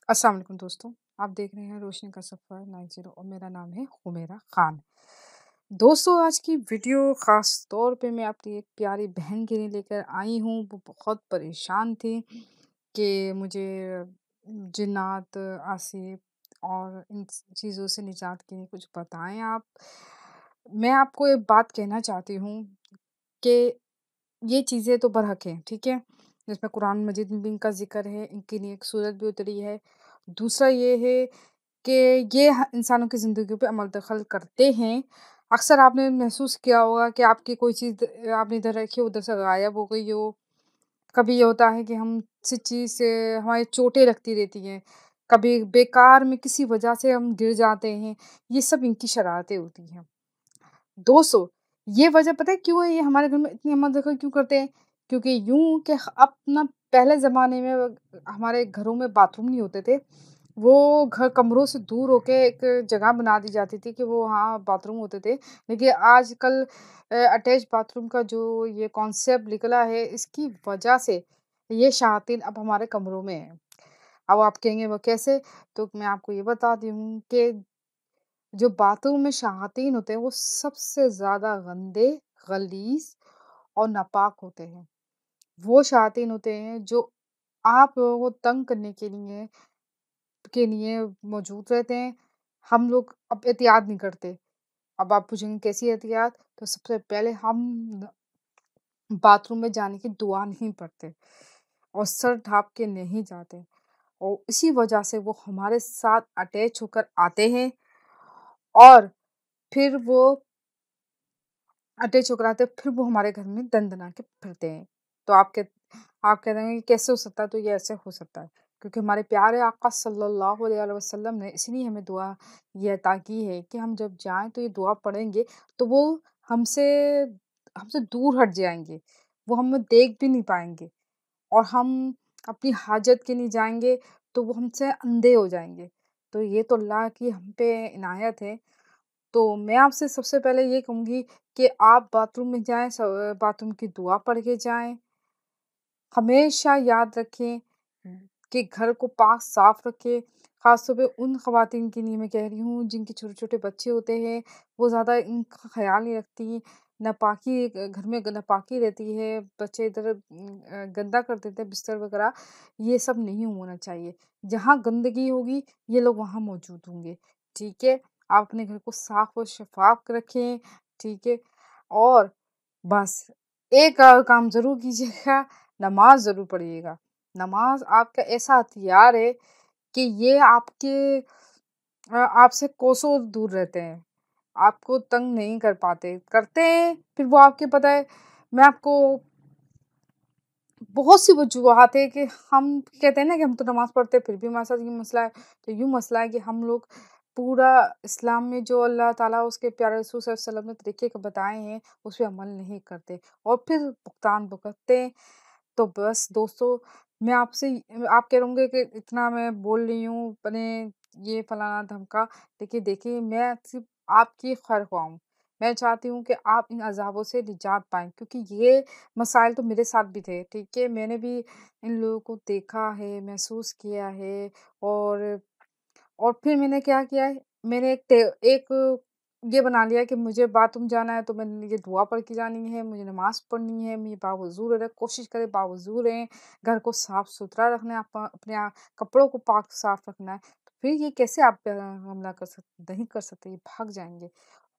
अस्सलाम वालेकुम दोस्तों, आप देख रहे हैं रोशनी का सफ़र 90 और मेरा नाम है हुमेरा ख़ान। दोस्तों आज की वीडियो ख़ास तौर पे मैं अपनी एक प्यारी बहन के लिए लेकर आई हूँ। वो बहुत परेशान थी कि मुझे जिन्नात, आसिफ और इन चीज़ों से निजात के लिए कुछ बताएँ आप। मैं आपको एक बात कहना चाहती हूँ कि ये चीज़ें तो बरहक हैं, ठीक है? जिसमें कुरान मजीद में भी इनका ज़िक्र है, इनके लिए एक सूरत भी उतरी है। दूसरा ये है कि ये इंसानों की ज़िंदगी पे अमल दखल करते हैं। अक्सर आपने महसूस किया होगा कि आपकी कोई चीज़ आपने इधर रखी हो, उधर से गायब हो गई हो। कभी ये होता है कि हम किसी चीज़ से हमारी चोटें लगती रहती हैं। कभी बेकार में किसी वजह से हम गिर जाते हैं। ये सब इनकी शरारतें होती हैं। 200 ये वजह पता है क्यों है, ये हमारे घर में इतनी अमल दखल क्यों करते हैं? क्योंकि यूँ कि अब ना पहले ज़माने में हमारे घरों में बाथरूम नहीं होते थे। वो घर कमरों से दूर होके एक जगह बना दी जाती थी कि वो वहाँ बाथरूम होते थे। लेकिन आजकल अटैच बाथरूम का जो ये कॉन्सेप्ट निकला है, इसकी वजह से ये शायातीन अब हमारे कमरों में हैं। अब आप कहेंगे वो कैसे? तो मैं आपको ये बताती हूँ कि जो बाथरूम में शायातीन होते हैं वो सबसे ज़्यादा गंदे, गलीज़ और नापाक होते हैं। वो शायातीन होते हैं जो आप लोगों को तंग करने के लिए मौजूद रहते हैं। हम लोग अब एहतियात नहीं करते। अब आप पूछेंगे कैसी एहतियात? तो सबसे पहले हम न बाथरूम में जाने की दुआ नहीं पढ़ते और सर ढाँप के नहीं जाते और इसी वजह से वो हमारे साथ अटैच होकर आते हैं और फिर वो अटैच होकर आते हैं, फिर वो हमारे घर में दंदना के फिरते हैं। तो आप कह रहे हैं कि कैसे हो सकता है? तो ये ऐसे हो सकता है क्योंकि हमारे प्यारे आका सल्लल्लाहु अलैहि वसल्लम ने इसलिए हमें दुआ ये अता की है कि हम जब जाएँ तो ये दुआ पढ़ेंगे तो वो हमसे हमसे दूर हट जाएँगे। वो हमें देख भी नहीं पाएँगे और हम अपनी हाजत के लिए जाएँगे तो वो हमसे अंधे हो जाएँगे। तो ये तो अल्लाह की हम पे इनायत है। तो मैं आपसे सबसे पहले ये कहूँगी कि आप बाथरूम में जाएँ, बाथरूम की दुआ पढ़ के जाएँ। हमेशा याद रखें कि घर को पाक साफ रखें। ख़ास तौर पे उन ख़वातीन के लिए मैं कह रही हूँ जिनके छोटे-छोटे बच्चे होते हैं, वो ज़्यादा इनका ख़्याल नहीं रखती। नापाकी घर में नापाकी रहती है, बच्चे इधर गंदा कर देते हैं बिस्तर वग़ैरह, ये सब नहीं होना चाहिए। जहाँ गंदगी होगी, ये लोग वहाँ मौजूद होंगे, ठीक है? आप अपने घर को साफ और शफ़ाफ रखें, ठीक है? और बस एक काम ज़रूर कीजिएगा, नमाज़ ज़रूर पढ़िएगा। नमाज़ आपका ऐसा हथियार है कि ये आपसे कोसों दूर रहते हैं। आपको तंग नहीं कर पाते, करते हैं फिर वो आपके पता है मैं आपको बहुत सी वजूहात है कि हम कहते हैं ना कि हम तो नमाज़ पढ़ते हैं फिर भी हमारे साथ ये मसला है। तो यूँ मसला है कि हम लोग पूरा इस्लाम में जो अल्लाह ताला उसके प्यारे रसूल सल्लल्लाहु अलैहि वसल्लम ने तरीके के बताए हैं, उस पे अमल नहीं करते और फिर भुगतान भुगतते हैं। तो बस दोस्तों मैं आपसे आप कह होंगे कि इतना मैं बोल रही हूँ अपने ये फलाना-धमका, देखिए देखिए मैं सिर्फ़ आपकी खैर-ख्वाह हूँ। मैं चाहती हूँ कि आप इन अज़ाबों से निजात पाएँ क्योंकि ये मसाइल तो मेरे साथ भी थे, ठीक है? मैंने भी इन लोगों को देखा है, महसूस किया है और और फिर मैंने क्या किया है, मैंने एक ये बना लिया कि मुझे बाथरूम जाना है तो मैंने ये दुआ पढ़ के जानी है, मुझे नमाज़ पढ़नी है, मुझे बावज़ू रहे कोशिश करें बावज़ू रहें, घर को साफ-सुथरा रखना है, अपने कपड़ों को पाक साफ रखना है। तो फिर ये कैसे आप पे हमला कर सकते नहीं कर सकते, ये भाग जाएँगे।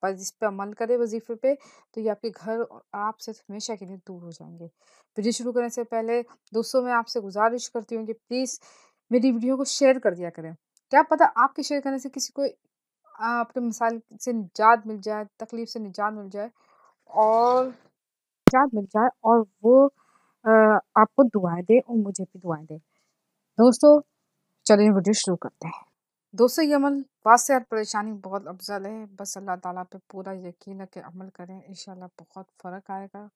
बस इस पे अमल करें वज़ीफ़े पे, तो ये आपके घर और आपसे हमेशा के लिए दूर हो जाएँगे। वीडियो शुरू करने से पहले दोस्तों मैं आपसे गुज़ारिश करती हूँ कि प्लीज़ मेरी वीडियो को शेयर कर दिया करें। क्या पता आपके शेयर करने से किसी को अपने मसाइल से निजात मिल जाए, तकलीफ़ से निजात मिल जाए और वो आपको दुआएँ दे और मुझे भी दुआएँ दे। दोस्तों चलिए वीडियो शुरू करते हैं। दोस्तों ये अमल वाक़ई और परेशानी बहुत अफ़ज़ल है। बस अल्लाह ताला पे पूरा यकीन रख के अमल करें, इंशाअल्लाह बहुत फ़र्क आएगा।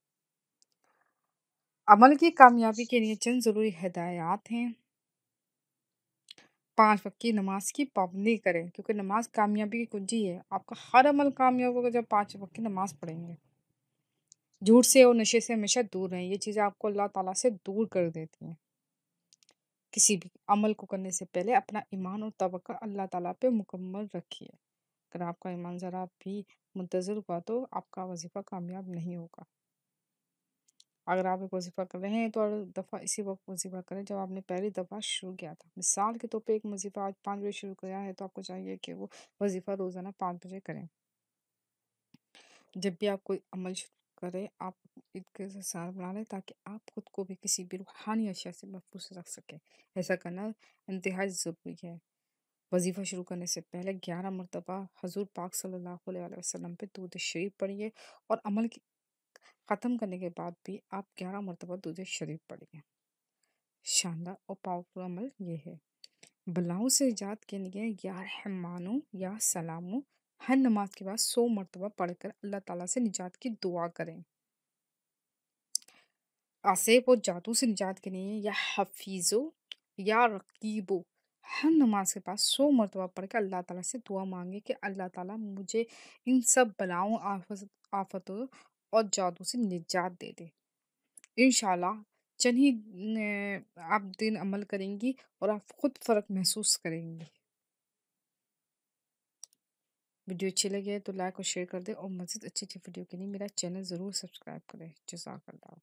अमल की कामयाबी के लिए चंद ज़रूरी हिदायत हैं। 5 वक़्त की नमाज़ की पाबंदी करें क्योंकि नमाज़ कामयाबी की कुंजी है। आपका हर अमल कामयाब होगा जब 5 वक़्त की नमाज़ पढ़ेंगे। झूठ से और नशे से हमेशा दूर रहें, ये चीज़ें आपको अल्लाह ताला से दूर कर देती हैं। کسی بھی عمل کو کرنے سے پہلے اپنا ایمان اور توقع اللہ تعالیٰ پہ مکمل رکھیے۔ اگر آپ کا ایمان ذرا بھی منتظر ہوا تو آپ کا وظیفہ کامیاب نہیں ہوگا۔ اگر آپ ایک وظیفہ کر رہے ہیں تو ہر دفعہ اسی وقت وظیفہ کریں جب آپ نے پہلی دفعہ شروع کیا تھا۔ مثال کے طور پہ ایک وظیفہ آج 5 بجے شروع کیا ہے تو آپ کو چاہیے کہ وہ وظیفہ روزانہ 5 بجے کریں۔ جب بھی آپ کوئی عمل شروع کریں آپ ایک سال بنا لیں تاکہ آپ خود کو بھی کسی بھی روحانی اشیاء سے محفوظ رکھ سکیں۔ ایسا کرنا انتہائی ضروری ہے۔ وظیفہ شروع کرنے سے پہلے 11 مرتبہ حضور پاک صلی اللہ علیہ وسلم پہ درود شریف پڑھیے اور عمل ختم کرنے کے بعد بھی آپ 11 مرتبہ درود شریف پڑھیے۔ شاندار اور پاورفل عمل یہ ہے۔ بلاؤں سے نجات کے لیے یا رحمانو یا سلامو ہر نماز کے بعد 100 مرتبہ پڑھ کر اللہ تعالیٰ سے نجات کی دعا کریں۔ آسیب اور جادو سے نجات کے لیے یا حفیظو یا رقیبو ہر نماز کے بعد 100 مرتبہ پڑھ کر اللہ تعالیٰ سے دعا مانگے کہ اللہ تعالیٰ مجھے ان سب بلاؤں آفتوں اور جادو سے نجات دے دے۔ انشاءاللہ چند ہی آپ دن عمل کریں گی اور آپ خود فرق محسوس کریں گی۔ ویڈیو اچھی لگے تو لائک اور شیئر کر دیں اور مزید اچھی ویڈیو کے لیے میرا چینل ضرور سبسکرائب کریں۔ جزاک اللہ۔